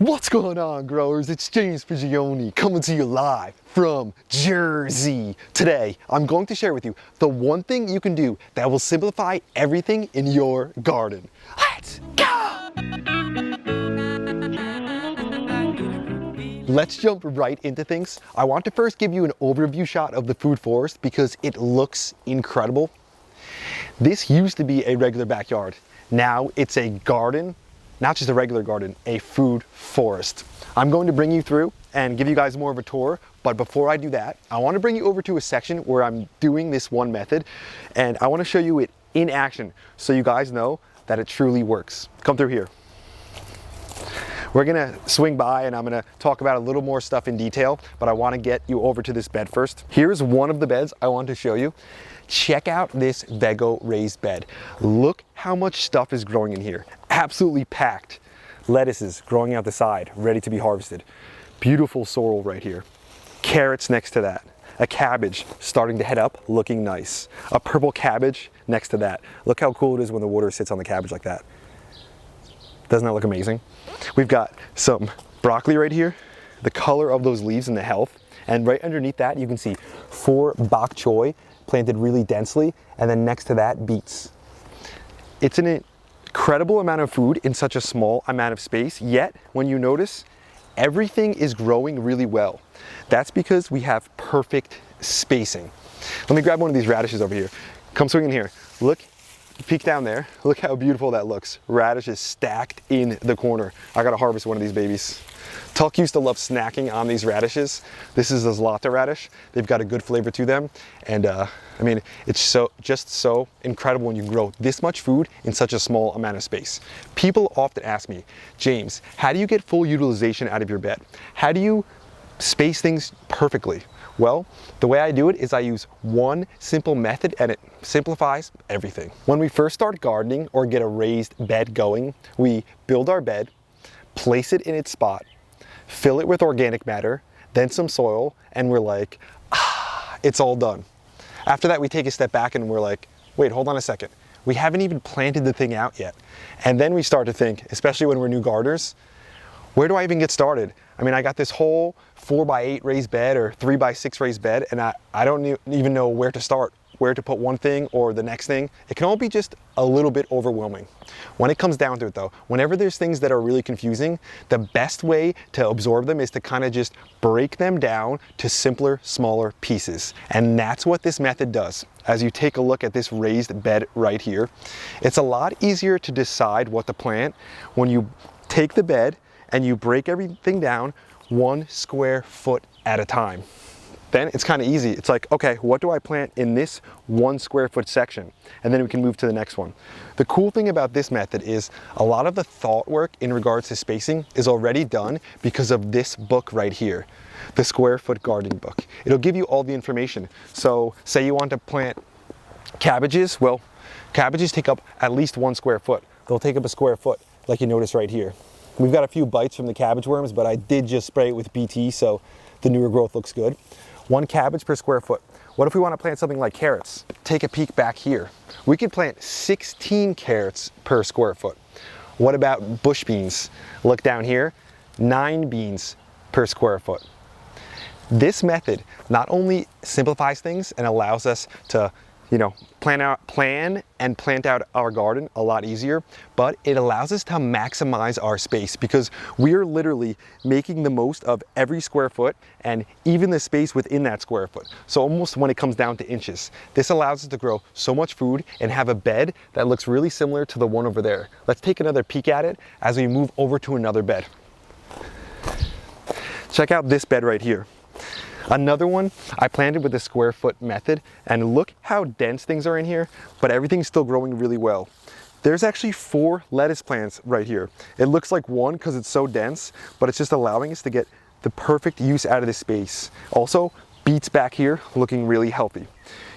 What's going on, growers? It's James Prigioni coming to you live from Jersey. Today, I'm going to share with you the one thing you can do that will simplify everything in your garden. Let's go! Let's jump right into things. I want to first give you an overview shot of the food forest because it looks incredible. This used to be a regular backyard. Now it's a garden. Not just a regular garden, a food forest. I'm going to bring you through and give you guys more of a tour, but before I do that, I want to bring you over to a section where I'm doing this one method, and I want to show you it in action so you guys know that it truly works. Come through here. We're gonna swing by and I'm gonna talk about a little more stuff in detail, but I want to get you over to this bed first. Here's one of the beds I want to show you. Check out this Vego raised bed. Look how much stuff is growing in here. Absolutely packed. Lettuces growing out the side, ready to be harvested. Beautiful sorrel right here. Carrots next to that. A cabbage starting to head up, looking nice. A purple cabbage next to that. Look how cool it is when the water sits on the cabbage like that. Doesn't that look amazing? We've got some broccoli right here. The color of those leaves and the health. And right underneath that, you can see 4 bok choy planted really densely, and then next to that, beets. It's an incredible amount of food in such a small amount of space, yet when you notice, everything is growing really well. That's because we have perfect spacing. Let me grab one of these radishes over here. Come swing in here. Look, peek down there. Look how beautiful that looks. Radishes stacked in the corner. I gotta harvest one of these babies. Tuck used to love snacking on these radishes. This is a zlata radish. They've got a good flavor to them. And I mean, it's just so incredible when you grow this much food in such a small amount of space. People often ask me, James, how do you get full utilization out of your bed? How do you space things perfectly? Well, the way I do it is I use one simple method and it simplifies everything. When we first start gardening or get a raised bed going, we build our bed, place it in its spot, fill it with organic matter, then some soil, and we're like, it's all done. After that, we take a step back and we're like, wait, hold on a second. We haven't even planted the thing out yet. And then we start to think, especially when we're new gardeners, where do I even get started? I mean, I got this whole 4x8 raised bed or 3x6 raised bed, and I don't even know where to start, where to put one thing or the next thing. It can all be just a little bit overwhelming. When it comes down to it though, whenever there's things that are really confusing, the best way to absorb them is to kind of just break them down to simpler, smaller pieces. And that's what this method does. As you take a look at this raised bed right here, it's a lot easier to decide what to plant when you take the bed and you break everything down 1 square foot at a time. Then it's kind of easy. It's like, okay, what do I plant in this 1 square foot section? And then we can move to the next one. The cool thing about this method is a lot of the thought work in regards to spacing is already done because of this book right here, the Square Foot Gardening Book. It'll give you all the information. So say you want to plant cabbages, well, cabbages take up at least 1 square foot. They'll take up a square foot, like you notice right here. We've got a few bites from the cabbage worms, but I did just spray it with BT, so the newer growth looks good. 1 cabbage per square foot. What if we want to plant something like carrots? Take a peek back here. We could plant 16 carrots per square foot. What about bush beans? Look down here, 9 beans per square foot. This method not only simplifies things and allows us to plan and plant out our garden a lot easier, but it allows us to maximize our space because we are literally making the most of every square foot and even the space within that square foot. So almost when it comes down to inches, this allows us to grow so much food and have a bed that looks really similar to the one over there. Let's take another peek at it as we move over to another bed. Check out this bed right here. Another one I planted with the square foot method, and look how dense things are in here, but everything's still growing really well. There's actually 4 lettuce plants right here. It looks like 1 because it's so dense, but it's just allowing us to get the perfect use out of this space. Also, beets back here looking really healthy.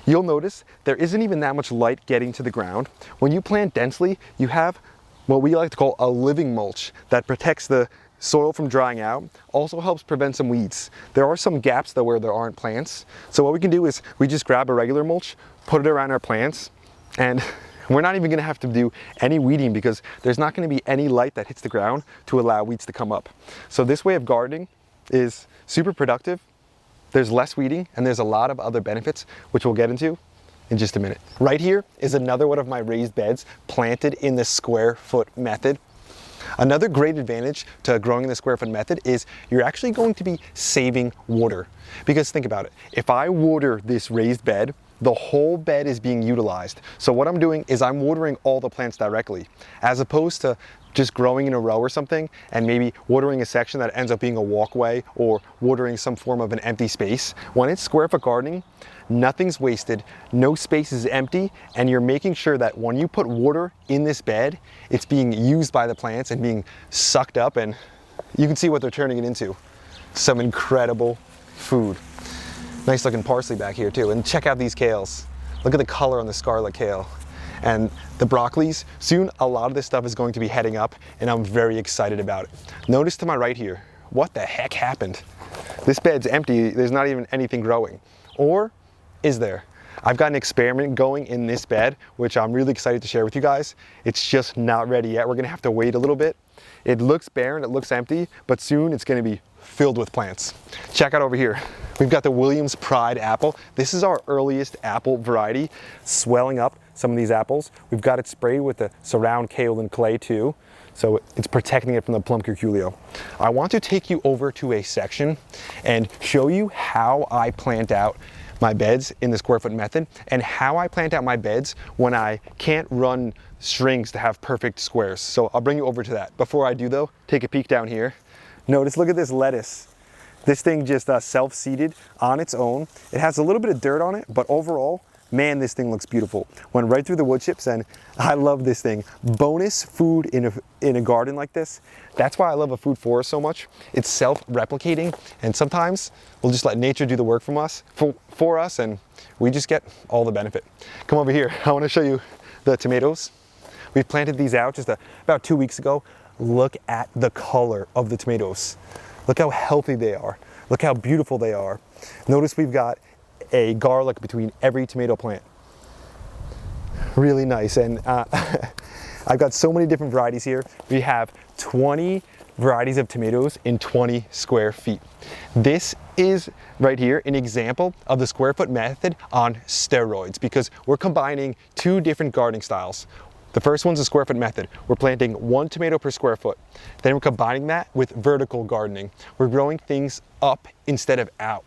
You'll notice there isn't even that much light getting to the ground. When you plant densely, you have what we like to call a living mulch that protects the soil from drying out, also helps prevent some weeds. There are some gaps though where there aren't plants. So what we can do is we just grab a regular mulch, put it around our plants, and We're not even gonna have to do any weeding because there's not gonna be any light that hits the ground to allow weeds to come up. So this way of gardening is super productive. There's less weeding and there's a lot of other benefits, which we'll get into in just a minute. Right here is another one of my raised beds planted in the square foot method. Another great advantage to growing in the square foot method is you're actually going to be saving water. Because think about it, if I water this raised bed, the whole bed is being utilized. So what I'm doing is I'm watering all the plants directly, as opposed to just growing in a row or something and maybe watering a section that ends up being a walkway or watering some form of an empty space. When it's square foot gardening, nothing's wasted, no space is empty, and you're making sure that when you put water in this bed, it's being used by the plants and being sucked up, and you can see what they're turning it into. Some incredible food. Nice looking parsley back here too, and check out these kales. Look at the color on the scarlet kale. And the broccolis, soon a lot of this stuff is going to be heading up, and I'm very excited about it. Notice to my right here, what the heck happened? This bed's empty, there's not even anything growing. Or is there? I've got an experiment going in this bed, which I'm really excited to share with you guys. It's just not ready yet. We're gonna have to wait a little bit. It looks barren, it looks empty, but soon it's gonna be filled with plants. Check out over here. We've got the Williams Pride apple. This is our earliest apple variety, swelling up some of these apples. We've got it sprayed with the surround kaolin clay too, so it's protecting it from the plum curculio. I want to take you over to a section and show you how I plant out my beds in the square foot method and how I plant out my beds when I can't run strings to have perfect squares. So I'll bring you over to that. Before I do though, take a peek down here. Notice, look at this lettuce. This thing just self-seeded on its own. It has a little bit of dirt on it, but overall, man, this thing looks beautiful. Went right through the wood chips, and I love this thing. Bonus food in a garden like this. That's why I love a food forest so much. It's self-replicating, and sometimes we'll just let nature do the work for us, and we just get all the benefit. Come over here. I want to show you the tomatoes. We've planted these out just about 2 weeks ago. Look at the color of the tomatoes. Look how healthy they are. Look how beautiful they are. Notice we've got a garlic between every tomato plant. Really nice. And I've got so many different varieties here. We have 20 varieties of tomatoes in 20 square feet. This is right here an example of the square foot method on steroids, because we're combining two different gardening styles. The first one's a square foot method. We're planting 1 tomato per square foot. Then we're combining that with vertical gardening. We're growing things up instead of out.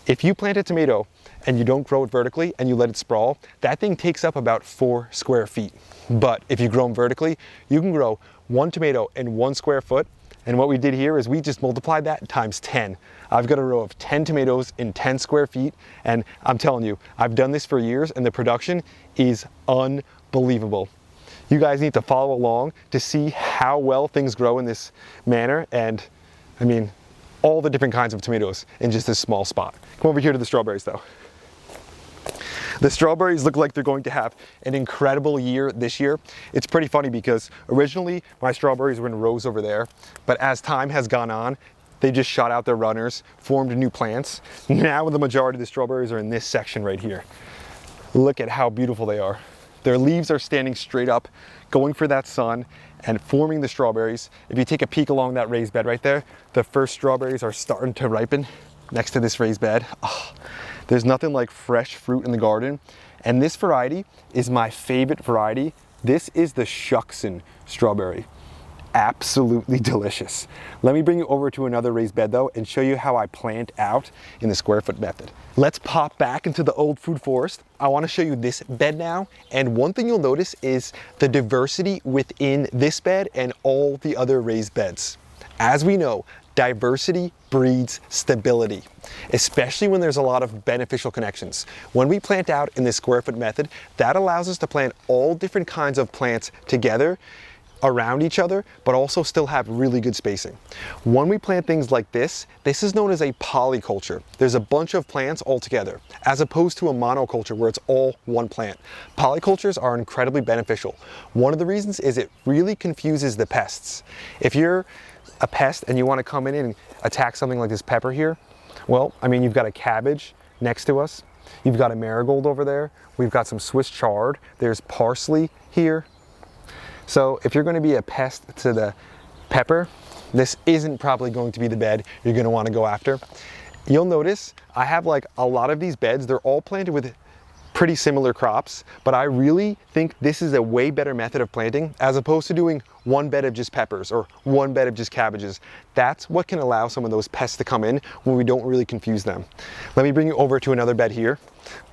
If you plant a tomato and you don't grow it vertically and you let it sprawl, that thing takes up about 4 square feet. But if you grow them vertically, you can grow 1 tomato in 1 square foot. And what we did here is we just multiplied that times 10. I've got a row of 10 tomatoes in 10 square feet. And I'm telling you, I've done this for years and the production is unbelievable. You guys need to follow along to see how well things grow in this manner, and I mean, all the different kinds of tomatoes in just this small spot. Come over here to the strawberries though. The strawberries look like they're going to have an incredible year this year. It's pretty funny because originally my strawberries were in rows over there, but as time has gone on, they just shot out their runners, formed new plants. Now the majority of the strawberries are in this section right here. Look at how beautiful they are. Their leaves are standing straight up, going for that sun and forming the strawberries. If you take a peek along that raised bed right there, the first strawberries are starting to ripen next to this raised bed. Oh, there's nothing like fresh fruit in the garden. And this variety is my favorite variety. This is the Shuckson strawberry. Absolutely delicious. Let me bring you over to another raised bed though and show you how I plant out in the square foot method. Let's pop back into the old food forest. I want to show you this bed now, and one thing you'll notice is the diversity within this bed and all the other raised beds. As we know, diversity breeds stability, especially when there's a lot of beneficial connections. When we plant out in this square foot method, that allows us to plant all different kinds of plants together around each other, but also still have really good spacing. When we plant things like this is known as a polyculture. There's a bunch of plants all together, as opposed to a monoculture where it's all one plant. Polycultures are incredibly beneficial. One of the reasons is it really confuses the pests. If you're a pest and you want to come in and attack something like this pepper here, well, I mean, you've got a cabbage next to us. You've got a marigold over there. We've got some Swiss chard. There's parsley here. So if you're going to be a pest to the pepper, this isn't probably going to be the bed you're going to want to go after. You'll notice I have like a lot of these beds, they're all planted with pretty similar crops, but I really think this is a way better method of planting as opposed to doing one bed of just peppers or one bed of just cabbages. That's what can allow some of those pests to come in when we don't really confuse them. Let me bring you over to another bed here.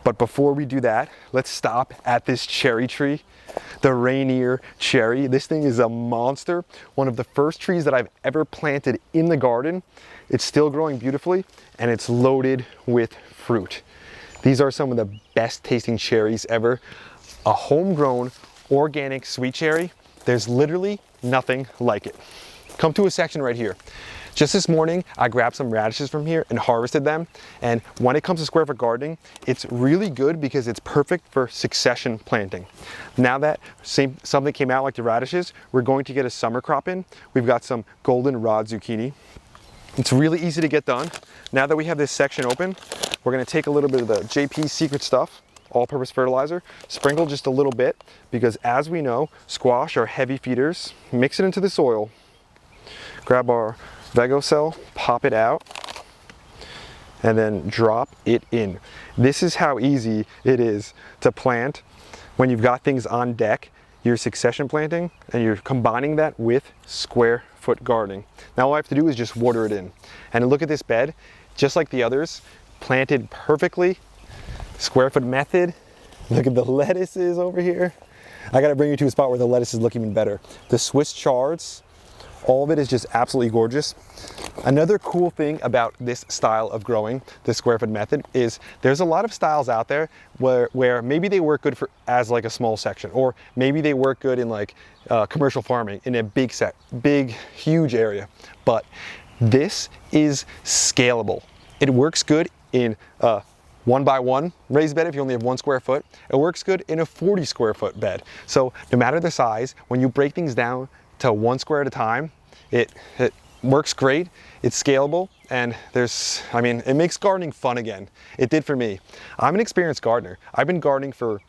But before we do that, let's stop at this cherry tree, the Rainier cherry. This thing is a monster. One of the first trees that I've ever planted in the garden. It's still growing beautifully and it's loaded with fruit. These are some of the best tasting cherries ever. A homegrown organic sweet cherry. There's literally nothing like it. Come to a section right here. Just this morning, I grabbed some radishes from here and harvested them. And when it comes to square foot gardening, it's really good because it's perfect for succession planting. Now that something came out like the radishes, we're going to get a summer crop in. We've got some goldenrod zucchini. It's really easy to get done. Now that we have this section open, we're gonna take a little bit of the JP Secret Stuff, all-purpose fertilizer, sprinkle just a little bit, because as we know, squash are heavy feeders. Mix it into the soil. Grab our Vegocell, pop it out, and then drop it in. This is how easy it is to plant when you've got things on deck. You're succession planting and you're combining that with square foot gardening. Now all I have to do is just water it in. And look at this bed, just like the others, planted perfectly, square foot method. Look at the lettuces over here. I gotta bring you to a spot where the lettuces look even better. The Swiss chards, all of it is just absolutely gorgeous. Another cool thing about this style of growing, the square foot method, is there's a lot of styles out there where maybe they work good for as like a small section, or maybe they work good in like commercial farming in a big, huge area. But this is scalable. It works good in a 1x1 raised bed if you only have 1 square foot. It works good in a 40 square foot bed. So no matter the size, when you break things down to 1 square at a time, it works great, it's scalable, and it makes gardening fun again. It did for me. I'm an experienced gardener. I've been gardening for,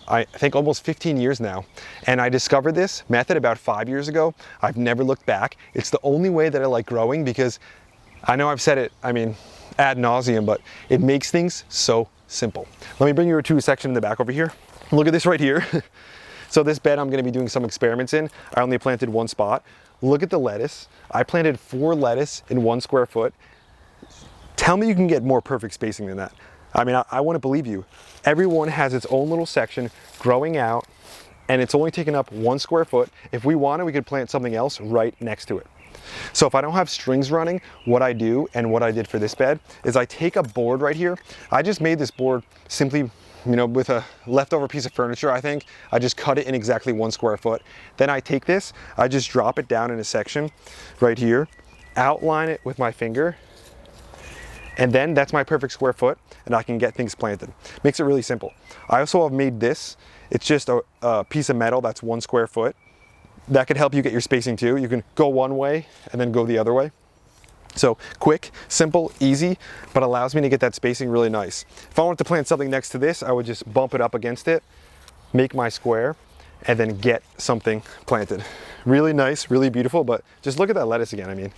I think, almost 15 years now, and I discovered this method about 5 years ago. I've never looked back. It's the only way that I like growing because I know I've said it, ad nauseum, but it makes things so simple. Let me bring you to a section in the back over here. Look at this right here. So this bed I'm gonna be doing some experiments in. I only planted 1 spot. Look at the lettuce. I planted 4 lettuce in 1 square foot. Tell me you can get more perfect spacing than that. I wanna believe you. Everyone has its own little section growing out, and it's only taken up 1 square foot. If we wanted, we could plant something else right next to it. So if I don't have strings running, what I do, and what I did for this bed, is I take a board right here. I just made this board simply with a leftover piece of furniture, I think. I just cut it in exactly 1 square foot. Then I take this, I just drop it down in a section right here, outline it with my finger, and then that's my perfect square foot, and I can get things planted. Makes it really simple. I also have made this. It's just a piece of metal that's 1 square foot. That could help you get your spacing too. You can go one way and then go the other way. So quick, simple, easy, but allows me to get that spacing really nice. If I wanted to plant something next to this, I would just bump it up against it, make my square, and then get something planted. Really nice, really beautiful, but just look at that lettuce again.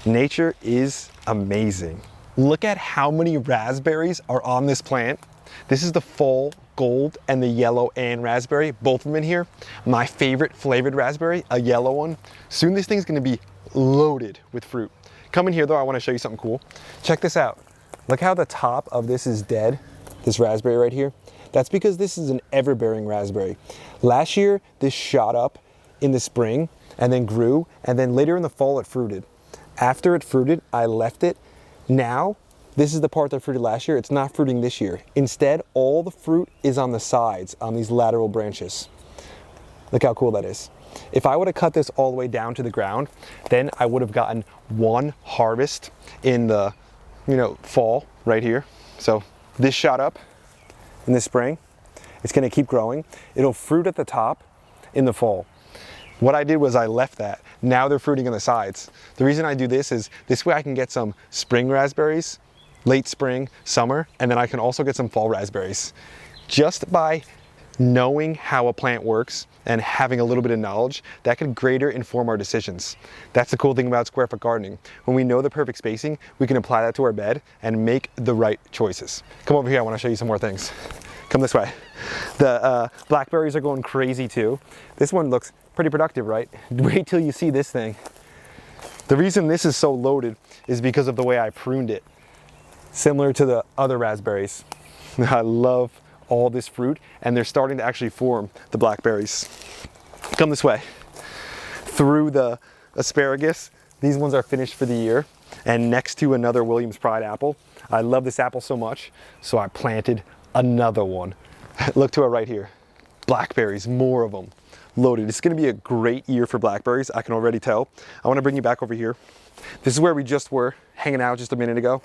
Nature is amazing. Look at how many raspberries are on this plant. This is the fall gold and the yellow Ann raspberry, both of them in here. My favorite flavored raspberry, a yellow one. Soon this thing's gonna be loaded with fruit. Come in here though, I wanna show you something cool. Check this out. Look how the top of this is dead, this raspberry right here. That's because this is an ever-bearing raspberry. Last year, this shot up in the spring and then grew, and then later in the fall it fruited. After it fruited, I left it. Now, this is the part that fruited last year. It's not fruiting this year. Instead, all the fruit is on the sides, on these lateral branches. Look how cool that is. If I would have cut this all the way down to the ground, then I would have gotten 1 harvest in the fall right here. So this shot up in the spring. It's gonna keep growing. It'll fruit at the top in the fall. What I did was I left that. Now they're fruiting on the sides. The reason I do this is this way I can get some spring raspberries late spring, summer, and then I can also get some fall raspberries. Just by knowing how a plant works and having a little bit of knowledge, that can greater inform our decisions. That's the cool thing about square foot gardening. When we know the perfect spacing, we can apply that to our bed and make the right choices. Come over here, I want to show you some more things. Come this way. The blackberries are going crazy too. This one looks pretty productive, right? Wait till you see this thing. The reason this is so loaded is because of the way I pruned it. Similar to the other raspberries. I love all this fruit, and they're starting to actually form the blackberries. Come this way. Through the asparagus, these ones are finished for the year, and next to another Williams Pride apple. I love this apple so much, so I planted another one. Look to it right here. Blackberries, more of them, loaded. It's gonna be a great year for blackberries, I can already tell. I wanna bring you back over here. This is where we just were hanging out just a minute ago,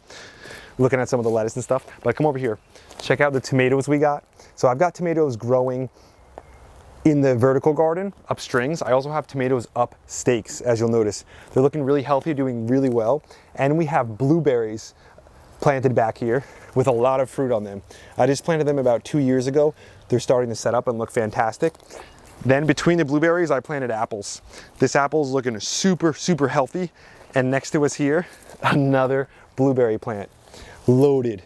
looking at some of the lettuce and stuff, but come over here. Check out the tomatoes we got. So I've got tomatoes growing in the vertical garden, up strings. I also have tomatoes up stakes, as you'll notice. They're looking really healthy, doing really well. And we have blueberries planted back here with a lot of fruit on them. I just planted them about 2 years ago. They're starting to set up and look fantastic. Then between the blueberries, I planted apples. This apple's looking super, super healthy. And next to us here, another blueberry plant loaded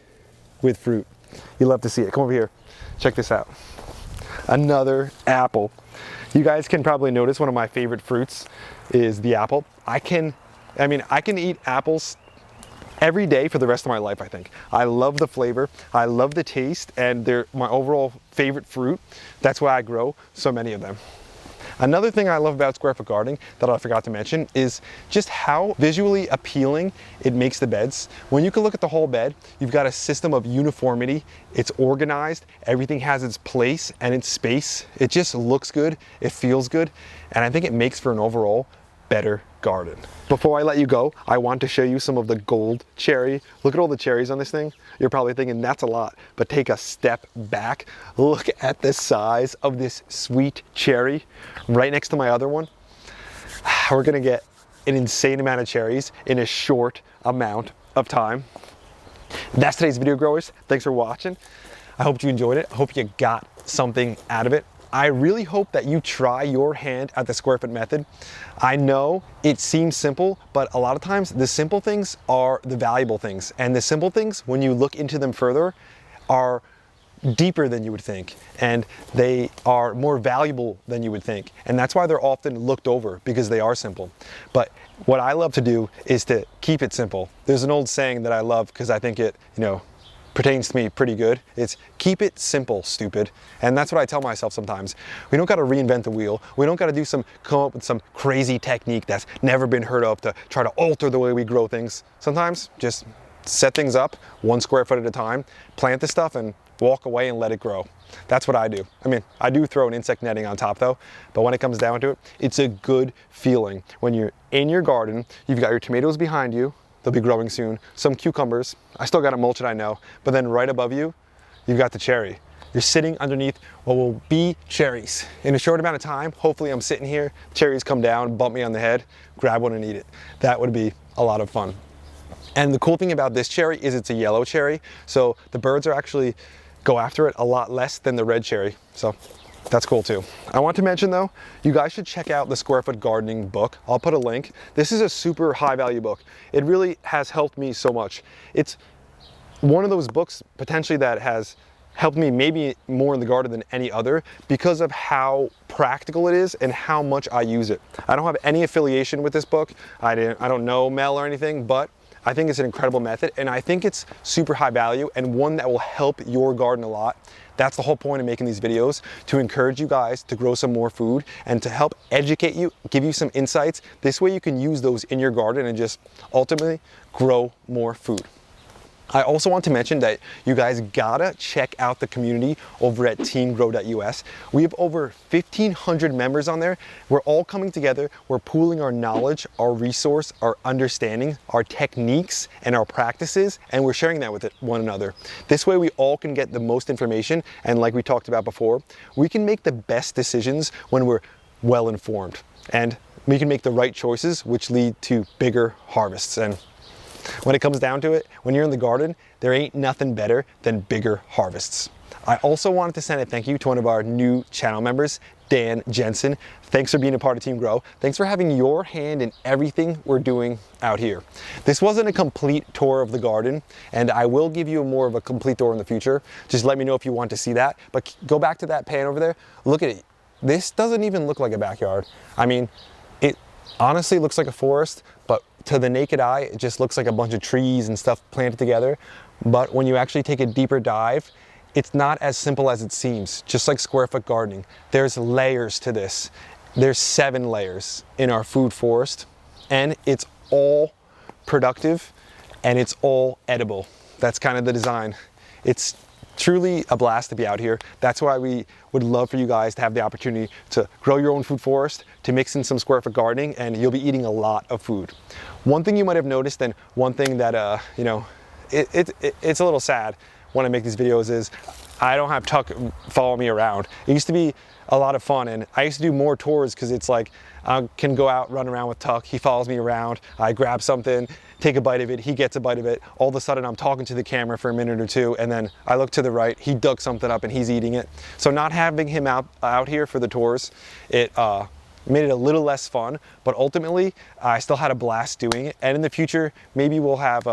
with fruit. You love to see it. Come over here. Check this out. Another apple. You guys can probably notice one of my favorite fruits is the apple. I can eat apples every day for the rest of my life, I think. I love the flavor, I love the taste, and they're my overall favorite fruit. That's why I grow so many of them. Another thing I love about square foot gardening that I forgot to mention is just how visually appealing it makes the beds. When you can look at the whole bed, you've got a system of uniformity. It's organized, everything has its place and its space. It just looks good, it feels good, and I think it makes for an overall better garden. Before I let you go, I want to show you some of the gold cherry. Look at all the cherries on this thing. You're probably thinking that's a lot, but take a step back. Look at the size of this sweet cherry right next to my other one. We're gonna get an insane amount of cherries in a short amount of time. That's today's video, growers. Thanks for watching. I hope you enjoyed it. I hope you got something out of it. I really hope that you try your hand at the square foot method. I know it seems simple, but a lot of times the simple things are the valuable things. And the simple things, when you look into them further, are deeper than you would think. And they are more valuable than you would think. And that's why they're often looked over, because they are simple. But what I love to do is to keep it simple. There's an old saying that I love because I think it, pertains to me pretty good. It's keep it simple, stupid. And that's what I tell myself sometimes. We don't got to reinvent the wheel. We don't got to come up with some crazy technique that's never been heard of to try to alter the way we grow things. Sometimes just set things up 1 square foot at a time, plant the stuff and walk away and let it grow. That's what I do. I do throw an insect netting on top though, but when it comes down to it, it's a good feeling. When you're in your garden, you've got your tomatoes behind you, they'll be growing soon. Some cucumbers, I still got to mulch it, I know. But then right above you, you've got the cherry. You're sitting underneath what will be cherries. In a short amount of time, hopefully I'm sitting here, cherries come down, bump me on the head, grab one and eat it. That would be a lot of fun. And the cool thing about this cherry is it's a yellow cherry. So the birds are actually go after it a lot less than the red cherry. So that's cool too. I want to mention though, you guys should check out the Square Foot Gardening book. I'll put a link. This is a super high value book. It really has helped me so much. It's one of those books potentially that has helped me maybe more in the garden than any other because of how practical it is and how much I use it. I don't have any affiliation with this book. I don't know Mel or anything, but I think it's an incredible method and I think it's super high value and one that will help your garden a lot. That's the whole point of making these videos, to encourage you guys to grow some more food and to help educate you, give you some insights. This way you can use those in your garden and just ultimately grow more food. I also want to mention that you guys gotta check out the community over at teamgrow.us. We have over 1,500 members on there. We're all coming together. We're pooling our knowledge, our resource, our understanding, our techniques, and our practices, and we're sharing that with one another. This way we all can get the most information, and like we talked about before, we can make the best decisions when we're well informed, and we can make the right choices which lead to bigger harvests. And When it comes down to it, when you're in the garden, there ain't nothing better than bigger harvests. I also wanted to send a thank you to one of our new channel members, Dan Jensen. Thanks for being a part of Team Grow. Thanks for having your hand in everything we're doing out here. This wasn't a complete tour of the garden, and I will give you more of a complete tour in the future. Just let me know if you want to see that. But go back to that pan over there. Look at it. This doesn't even look like a backyard. I mean, it honestly looks like a forest, but to the naked eye, it just looks like a bunch of trees and stuff planted together. But when you actually take a deeper dive, it's not as simple as it seems. Just like square foot gardening, there's layers to this. There's 7 layers in our food forest, and it's all productive and it's all edible. That's kind of the design. It's truly a blast to be out here. That's why we would love for you guys to have the opportunity to grow your own food forest, to mix in some square foot gardening, and you'll be eating a lot of food. One thing you might have noticed, and one thing that you know, it's a little sad when I make these videos, is I don't have Tuck follow me around. It used to be a lot of fun, and I used to do more tours because it's like I can go out, run around with Tuck. He follows me around. I grab something, take a bite of it. He gets a bite of it. All of a sudden, I'm talking to the camera for a minute or two, and then I look to the right. He dug something up, and he's eating it. So not having him out here for the tours, it made it a little less fun. But ultimately, I still had a blast doing it. And in the future, maybe we'll have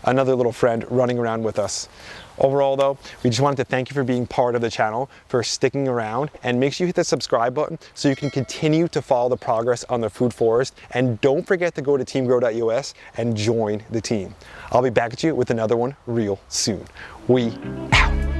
another little friend running around with us. Overall though, we just wanted to thank you for being part of the channel, for sticking around, and make sure you hit the subscribe button so you can continue to follow the progress on the food forest. And don't forget to go to teamgrow.us and join the team. I'll be back at you with another one real soon. We out.